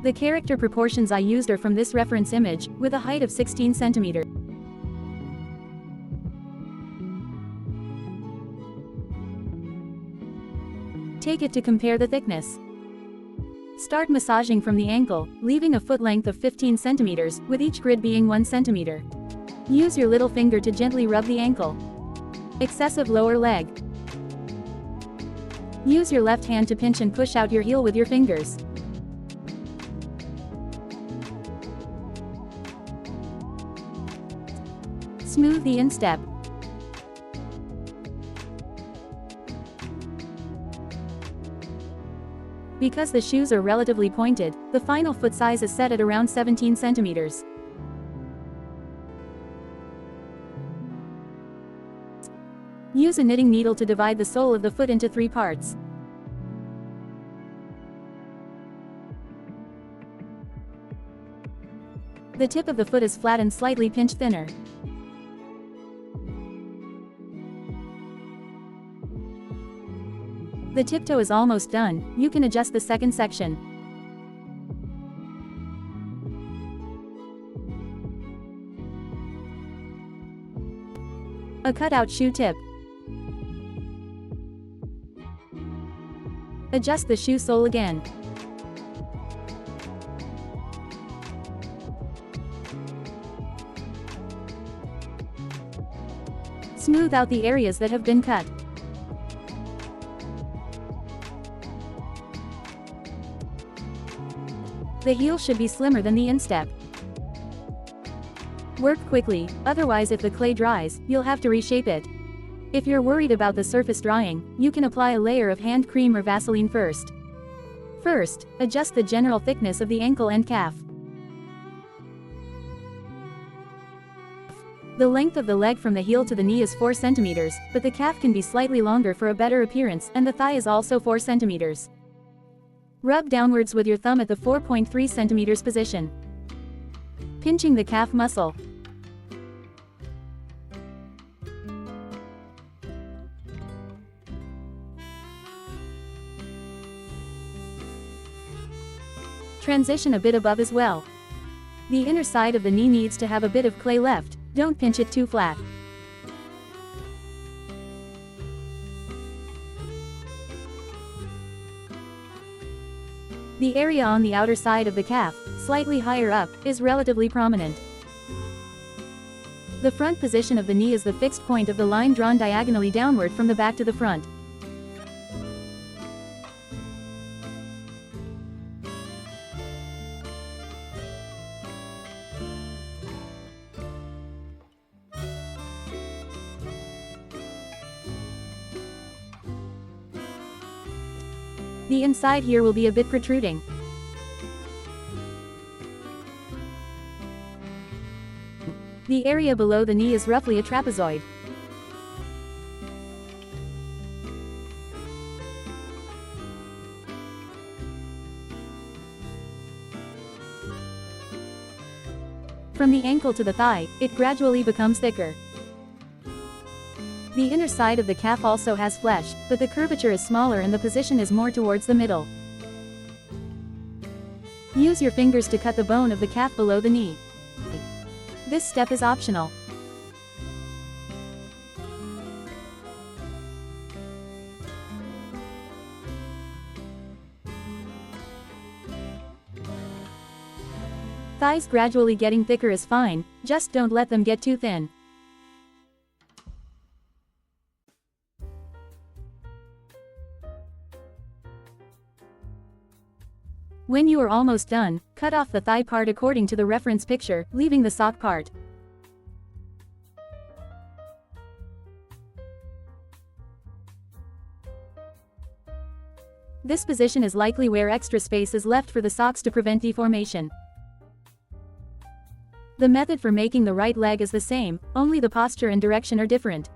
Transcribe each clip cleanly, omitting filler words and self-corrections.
The character proportions I used are from this reference image, with a height of 16 centimeters. Take it to compare the thickness. Start massaging from the ankle, leaving a foot length of 15 centimeters, with each grid being 1 centimeter. Use your little finger to gently rub the ankle. Excessive lower leg. Use your left hand to pinch and push out your heel with your fingers. Smooth the instep. Because the shoes are relatively pointed, the final foot size is set at around 17 centimeters. Use a knitting needle to divide the sole of the foot into 3 parts. The tip of the foot is flat and slightly pinched thinner. The tip toe is almost done, you can adjust the second section. A cutout shoe tip. Adjust the shoe sole again. Smooth out the areas that have been cut. The heel should be slimmer than the instep. Work quickly, otherwise if the clay dries, you'll have to reshape it. If you're worried about the surface drying, you can apply a layer of hand cream or Vaseline first. First, adjust the general thickness of the ankle and calf. The length of the leg from the heel to the knee is 4 centimeters, but the calf can be slightly longer for a better appearance, and the thigh is also 4 centimeters. Rub downwards with your thumb at the 4.3 centimeters position. Pinching the calf muscle. Transition a bit above as well. The inner side of the knee needs to have a bit of clay left, don't pinch it too flat. The area on the outer side of the calf, slightly higher up, is relatively prominent. The front position of the knee is the fixed point of the line drawn diagonally downward from the back to the front. The inside here will be a bit protruding. The area below the knee is roughly a trapezoid. From the ankle to the thigh, it gradually becomes thicker. The inner side of the calf also has flesh, but the curvature is smaller and the position is more towards the middle. Use your fingers to cut the bone of the calf below the knee. This step is optional. Thighs gradually getting thicker is fine, just don't let them get too thin. When you are almost done, cut off the thigh part according to the reference picture, leaving the sock part. This position is likely where extra space is left for the socks to prevent deformation. The method for making the right leg is the same, only the posture and direction are different.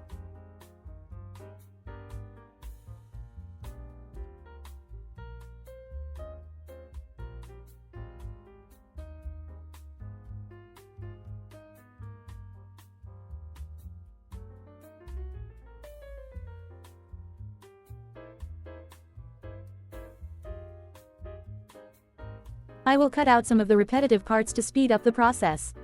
I will cut out some of the repetitive parts to speed up the process.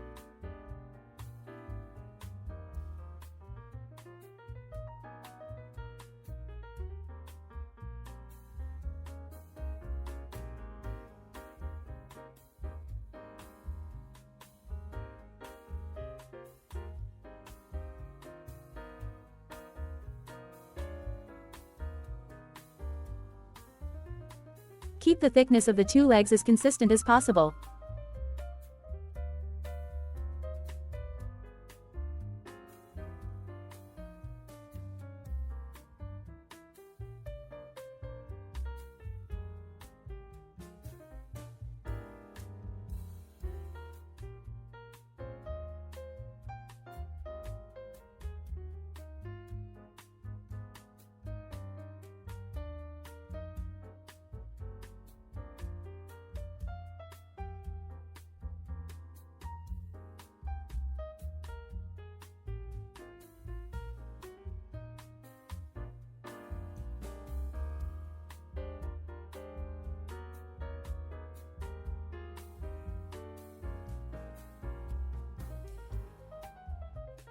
Keep the thickness of the two legs as consistent as possible.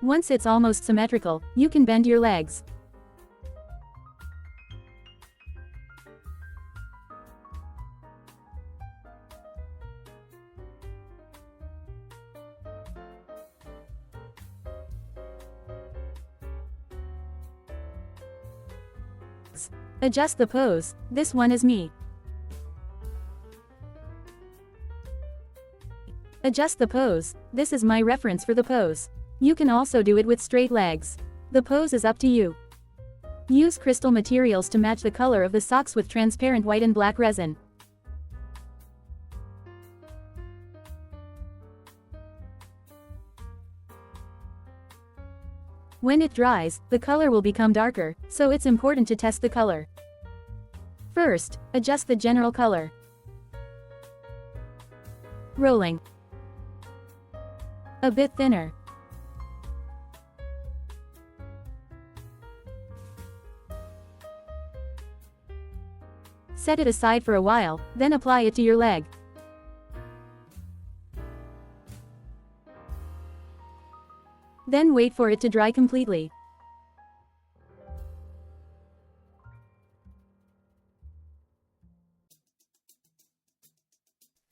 Once it's almost symmetrical, you can bend your legs. Adjust the pose. This one is me. Adjust the pose. This is my reference for the pose. You can also do it with straight legs. The pose is up to you. Use crystal materials to match the color of the socks with transparent white and black resin. When it dries, the color will become darker, so it's important to test the color. First, adjust the general color. Rolling. A bit thinner. Set it aside for a while, then apply it to your leg. Then wait for it to dry completely.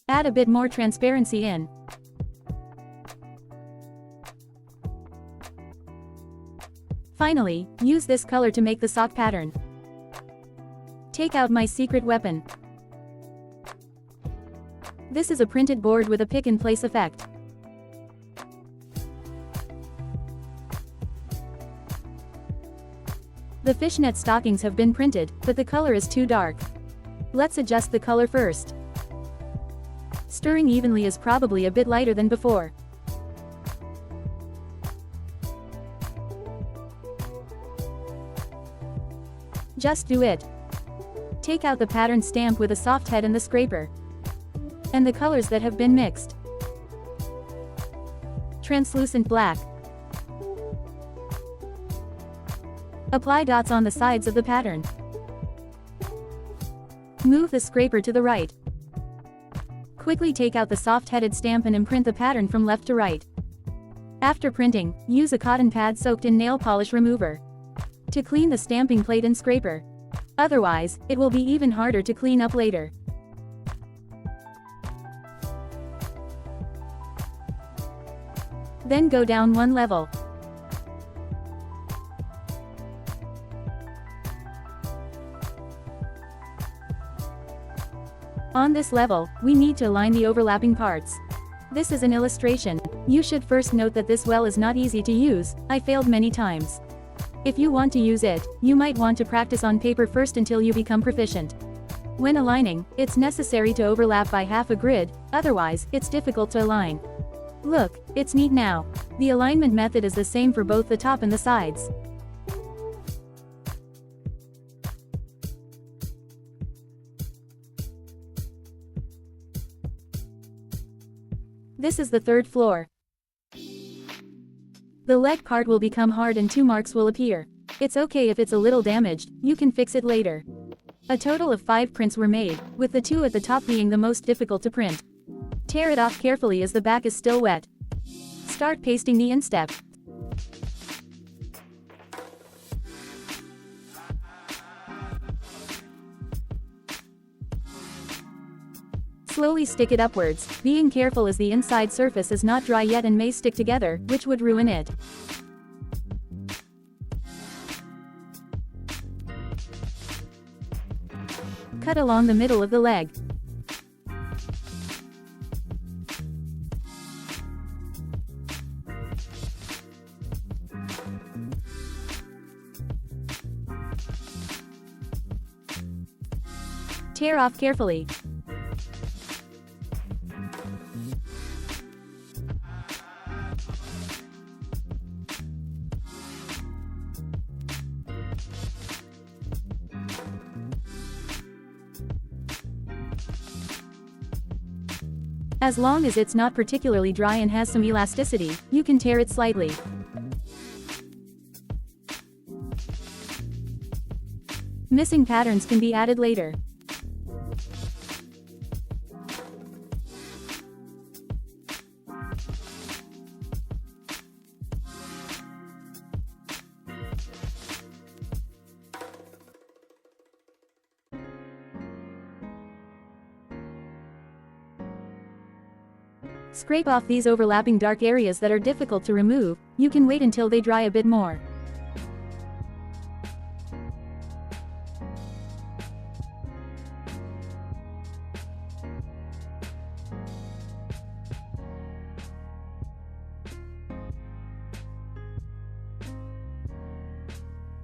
Add a bit more transparency in. Finally, use this color to make the sock pattern. Take out my secret weapon. This is a printed board with a pick-and-place effect. The fishnet stockings have been printed, but the color is too dark. Let's adjust the color first. Stirring evenly is probably a bit lighter than before. Just do it. Take out the pattern stamp with a soft head and the scraper. And the colors that have been mixed. Translucent black. Apply dots on the sides of the pattern. Move the scraper to the right. Quickly take out the soft-headed stamp and imprint the pattern from left to right. After printing, use a cotton pad soaked in nail polish remover to clean the stamping plate and scraper. Otherwise, it will be even harder to clean up later. Then go down one level. On this level, we need to align the overlapping parts. This is an illustration. You should first note that this well is not easy to use. I failed many times. If you want to use it, you might want to practice on paper first until you become proficient. When aligning, it's necessary to overlap by half a grid, otherwise, it's difficult to align. Look, it's neat now. The alignment method is the same for both the top and the sides. This is the third floor. The leg part will become hard and 2 marks will appear. It's okay if it's a little damaged, you can fix it later. A total of 5 prints were made, with the 2 at the top being the most difficult to print. Tear it off carefully as the back is still wet. Start pasting the instep. Slowly stick it upwards, being careful as the inside surface is not dry yet and may stick together, which would ruin it. Cut along the middle of the leg. Tear off carefully. As long as it's not particularly dry and has some elasticity, you can tear it slightly. Missing patterns can be added later. Scrape off these overlapping dark areas that are difficult to remove. You can wait until they dry a bit more.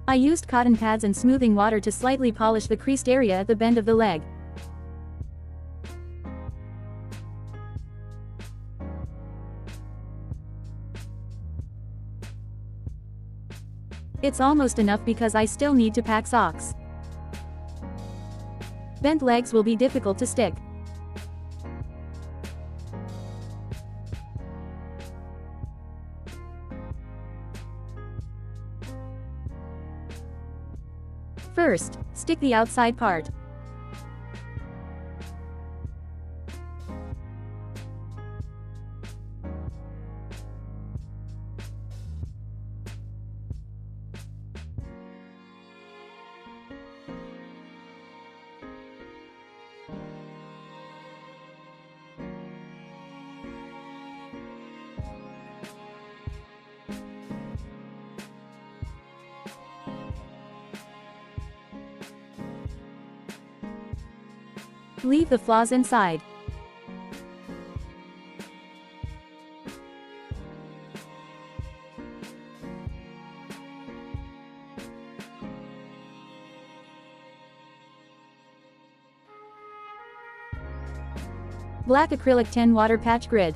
I used cotton pads and smoothing water to slightly polish the creased area at the bend of the leg. It's almost enough because I still need to pack socks. Bent legs will be difficult to stick. First, stick the outside part. Leave the flaws inside. Black acrylic 10 water patch grid.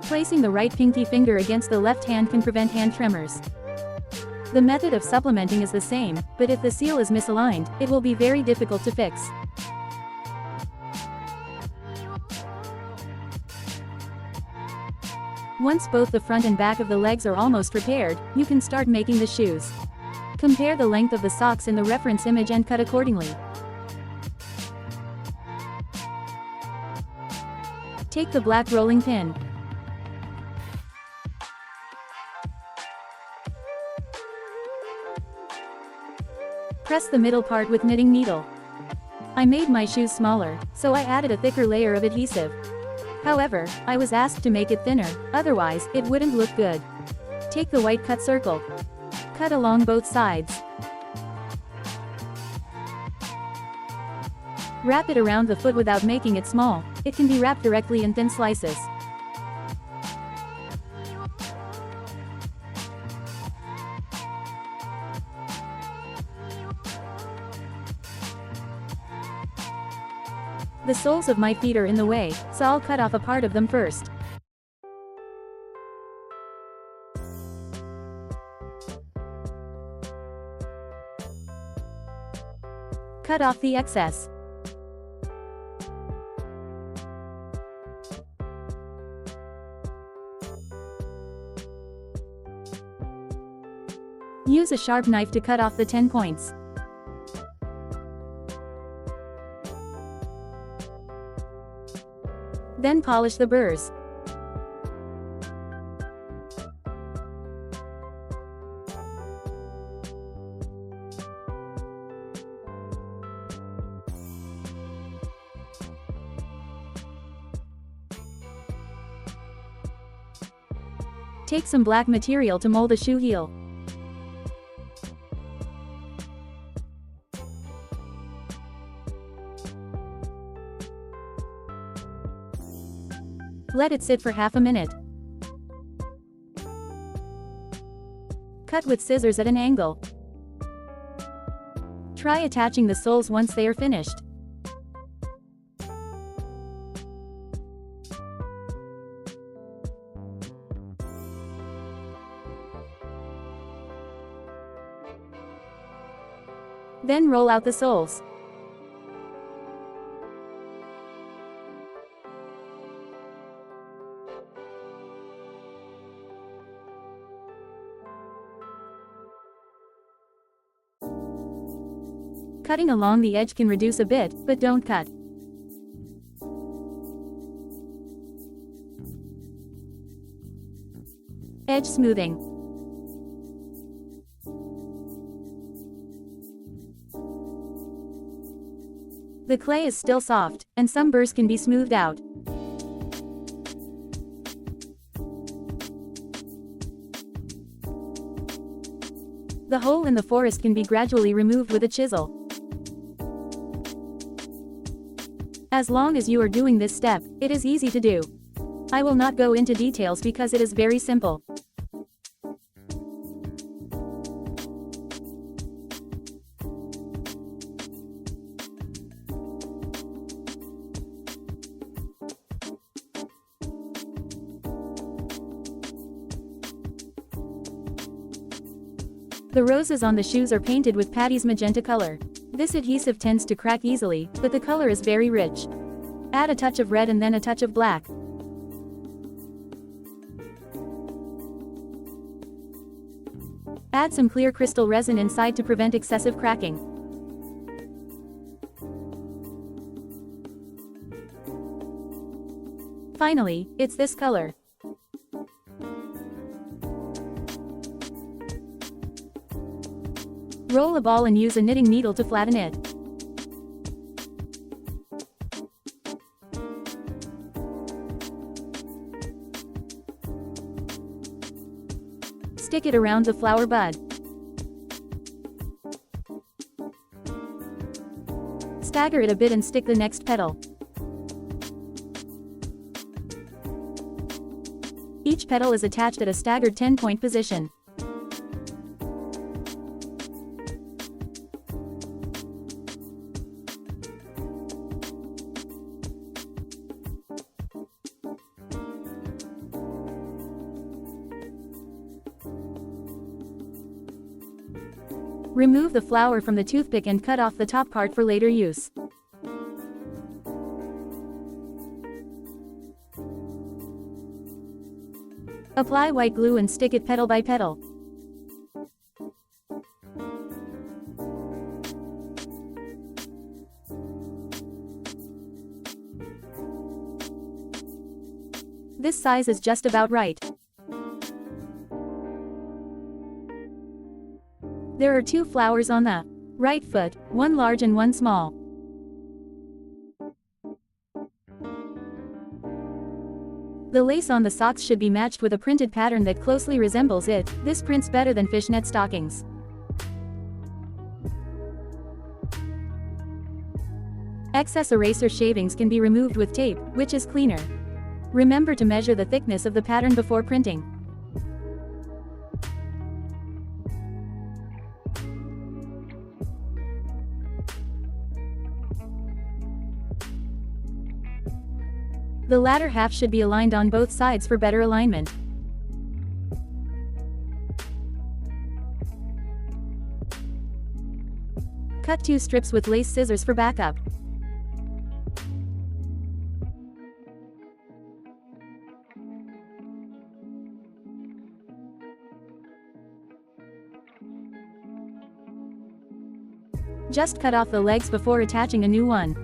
Placing the right pinky finger against the left hand can prevent hand tremors. The method of supplementing is the same, but if the seal is misaligned, it will be very difficult to fix. Once both the front and back of the legs are almost repaired, you can start making the shoes. Compare the length of the socks in the reference image and cut accordingly. Take the black rolling pin. Press the middle part with knitting needle. I made my shoes smaller, so I added a thicker layer of adhesive. However, I was asked to make it thinner, otherwise, it wouldn't look good. Take the white cut circle. Cut along both sides. Wrap it around the foot without making it small. It can be wrapped directly in thin slices. The soles of my feet are in the way, so I'll cut off a part of them first. Cut off the excess. Use a sharp knife to cut off the 10 points. Then polish the burrs. Take some black material to mold a shoe heel. Let it sit for half a minute. Cut with scissors at an angle. Try attaching the soles once they are finished. Then roll out the soles. Cutting along the edge can reduce a bit, but don't cut. Edge smoothing. The clay is still soft, and some burrs can be smoothed out. The hole in the forest can be gradually removed with a chisel. As long as you are doing this step, it is easy to do. I will not go into details because it is very simple. The roses on the shoes are painted with Patty's magenta color. This adhesive tends to crack easily, but the color is very rich. Add a touch of red and then a touch of black. Add some clear crystal resin inside to prevent excessive cracking. Finally, it's this color. Roll a ball and use a knitting needle to flatten it. Stick it around the flower bud. Stagger it a bit and stick the next petal. Each petal is attached at a staggered 10-point position. Remove the flower from the toothpick and cut off the top part for later use. Apply white glue and stick it petal by petal. This size is just about right. There are 2 flowers on the right foot, one large and one small. The lace on the socks should be matched with a printed pattern that closely resembles it. This prints better than fishnet stockings. Excess eraser shavings can be removed with tape, which is cleaner. Remember to measure the thickness of the pattern before printing. The latter half should be aligned on both sides for better alignment. Cut 2 strips with lace scissors for backup. Just cut off the legs before attaching a new one.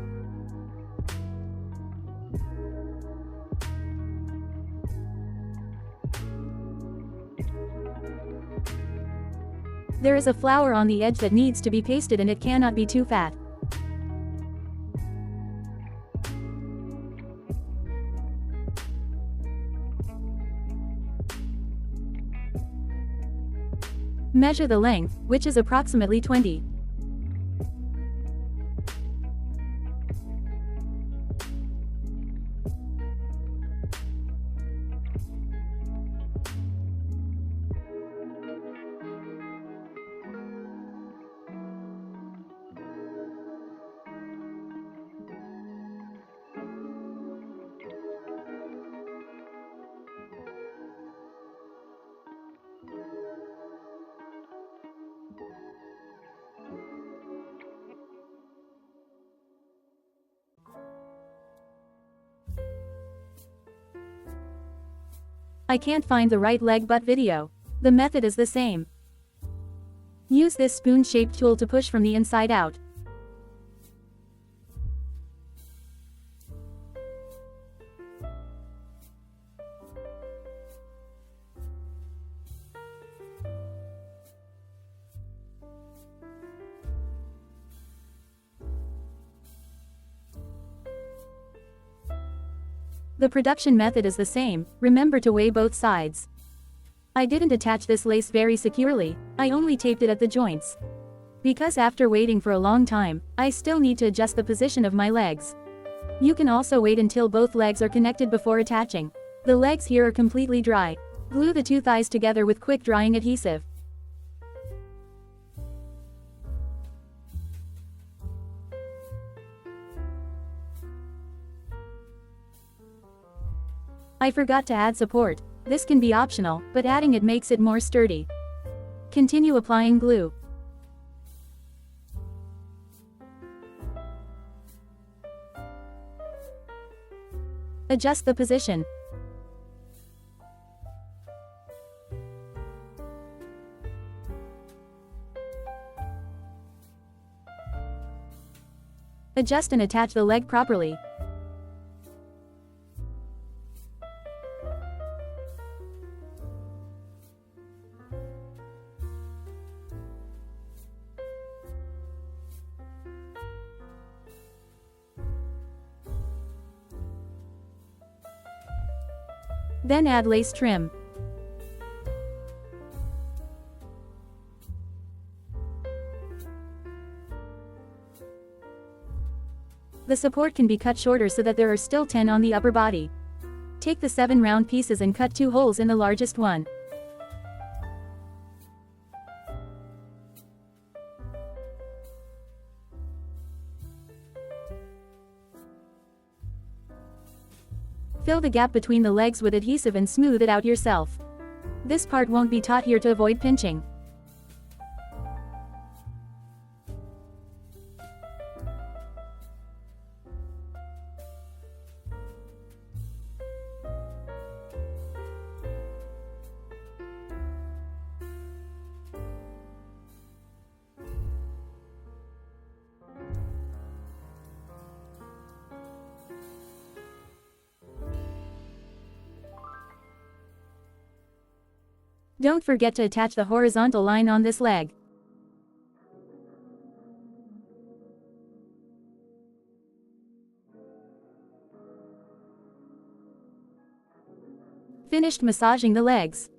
There is a flower on the edge that needs to be pasted and it cannot be too fat. Measure the length, which is approximately 20. I can't find the right leg butt video. The method is the same. Use this spoon-shaped tool to push from the inside out. The production method is the same, remember to weigh both sides. I didn't attach this lace very securely, I only taped it at the joints. Because after waiting for a long time, I still need to adjust the position of my legs. You can also wait until both legs are connected before attaching. The legs here are completely dry. Glue the two thighs together with quick drying adhesive. I forgot to add support. This can be optional, but adding it makes it more sturdy. Continue applying glue. Adjust the position. Adjust and attach the leg properly. Then add lace trim. The support can be cut shorter so that there are still 10 on the upper body. Take the 7 round pieces and cut 2 holes in the largest one. Fill the gap between the legs with adhesive and smooth it out yourself. This part won't be taught here to avoid pinching. Don't forget to attach the horizontal line on this leg. Finished massaging the legs.